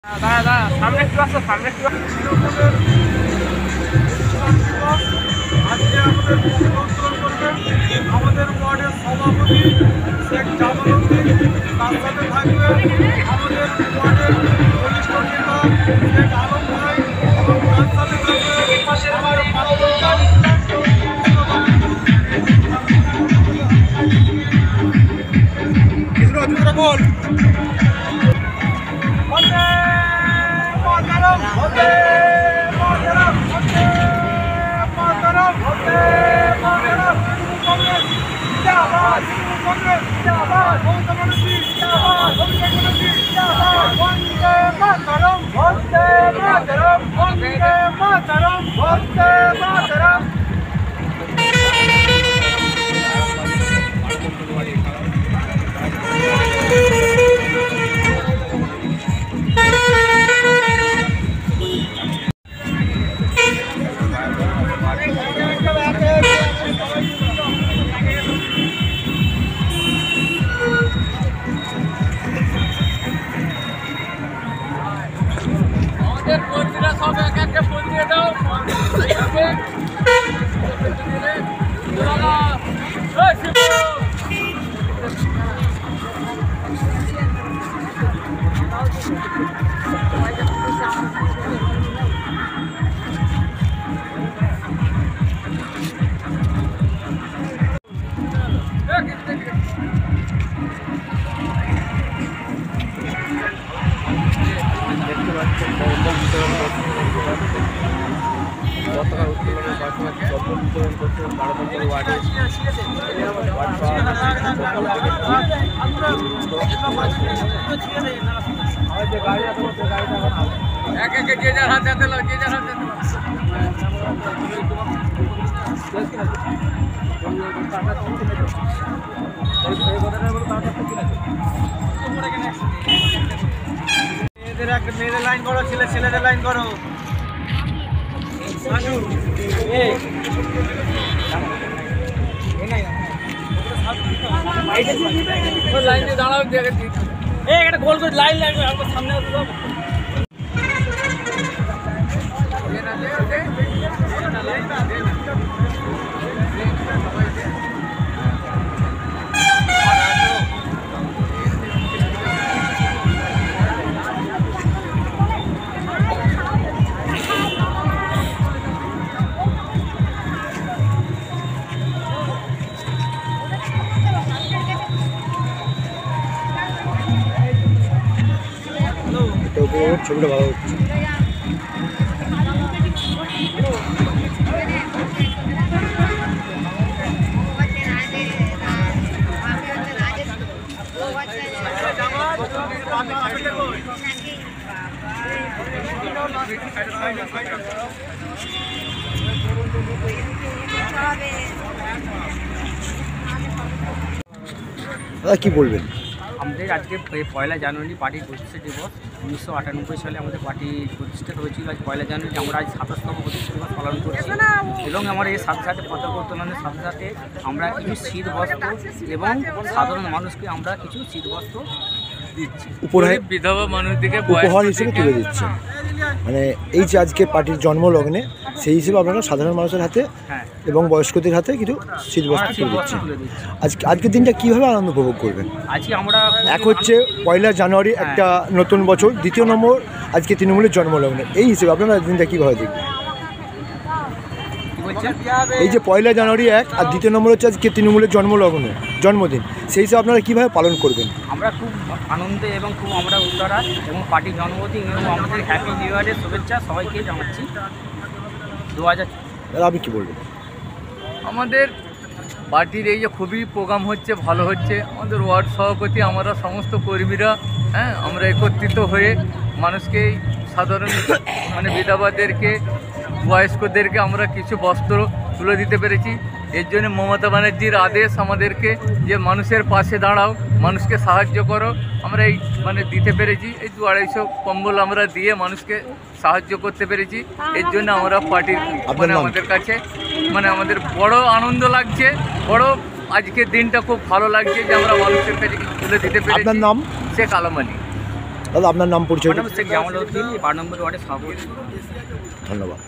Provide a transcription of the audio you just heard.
সামনে একটু আসো, সামনে একটু আজকে আমাদের উদ্বোধন করবেন আমাদের ওয়ার্ডের সভাপতি শেখ জামালউদ্দিন। তার সাথে থাকবে আমাদের ওয়ার্ডের বরিষ্ঠ নেতা শেখ আলম ভাই এবং তার সাথে থাকবে আমাদের প্রাক্তন কাউন্সিলর কৃষ্ণ বল গতকাল উত্তোলনের পাশাপাশি দ্রব্য বিতরণ করছে 12 নম্বর ওয়ার্ডে। এক একে যে যার হাতে হাতে যে যার হাতে মেয়েদের লাইন করো, ছেলেদের লাইন করো। লাইনে দাঁড়াও, একটা গোল করে লাইন লাগবে সামনে। ছবিটা ভালো হচ্ছে। কি বলবেন? আমাদের আজকে 1 জানুয়ারি পার্টির প্রতিষ্ঠা দিবস। 1998 সালে আমাদের পার্টি প্রতিষ্ঠিত হয়েছিল। আজ 1 জানুয়ারি আমরা আজ 27তম প্রতিষ্ঠা দিবস পালন করছি এবং আমরা এর সাথে সাথে পতাকা উত্তোলনের সাথে সাথে আমরা কিছু শীত বস্ত্র এবং সাধারণ মানুষকে আমরা কিছু শীত বস্ত্র দিচ্ছি, বিধবা মানুষদেরকে উপহার হিসেবে তুলে দিচ্ছে। মানে এই যে আজকে পার্টির জন্মলগ্নে সেই হিসেবে আপনারা সাধারণ মানুষের হাতে এবং বয়স্কদের হাতে কিছু শীতবস্ত্র তুলে দিচ্ছেন। আজকের দিনটা কীভাবে আনন্দ উপভোগ করবেন? আজকে আমরা এক হচ্ছে 1 জানুয়ারি একটা নতুন বছর, দ্বিতীয় নম্বর আজকে তৃণমূলের জন্মলগ্নে, এই হিসেবে আপনারা দিনটা কীভাবে দেখবেন? এই যে 1 জানুয়ারি এক আর দ্বিতীয় নম্বর হচ্ছে আজকে তৃণমূলের জন্মদিন, সেই হিসেবে আপনারা কীভাবে পালন করবেন? আমরা খুব আনন্দে এবং খুব আমরা উত্তরা এবং পার্টির জন্মদিন এবং আমাদের হ্যাপি নিউ ইয়ারের শুভেচ্ছা সবাইকে জানাচ্ছি। 2000 আপনি কী বলবেন? আমাদের পার্টির এই যে খুবই প্রোগ্রাম হচ্ছে, ভালো হচ্ছে। আমাদের ওয়ার্ড সভাপতি, আমরা সমস্ত কর্মীরা আমরা একত্রিত হয়ে মানুষকে সাধারণ বিধবাদেরকে, বয়স্কদেরকে আমরা কিছু বস্ত্র তুলে দিতে পেরেছি। এর জন্য মমতা ব্যানার্জির আদেশ আমাদেরকে যে মানুষের পাশে দাঁড়াও, মানুষকে সাহায্য করো, আমরা এই দিতে পেরেছি। এই 200-250 কম্বল আমরা দিয়ে মানুষকে সাহায্য করতে পেরেছি। এর জন্য আমরা পার্টির আমাদের কাছে আমাদের বড় আনন্দ লাগছে, বড় আজকের দিনটা খুব ভালো লাগছে যে আমরা মানুষের কাছে তুলে দিতে পেরেছি। আপনার নাম? শেখ আলম আলী। দাদা আপনার নাম পরিচয় শেখ জামাল উদ্দিন 12 নম্বর ওয়ার্ডের সভাপতি। ধন্যবাদ।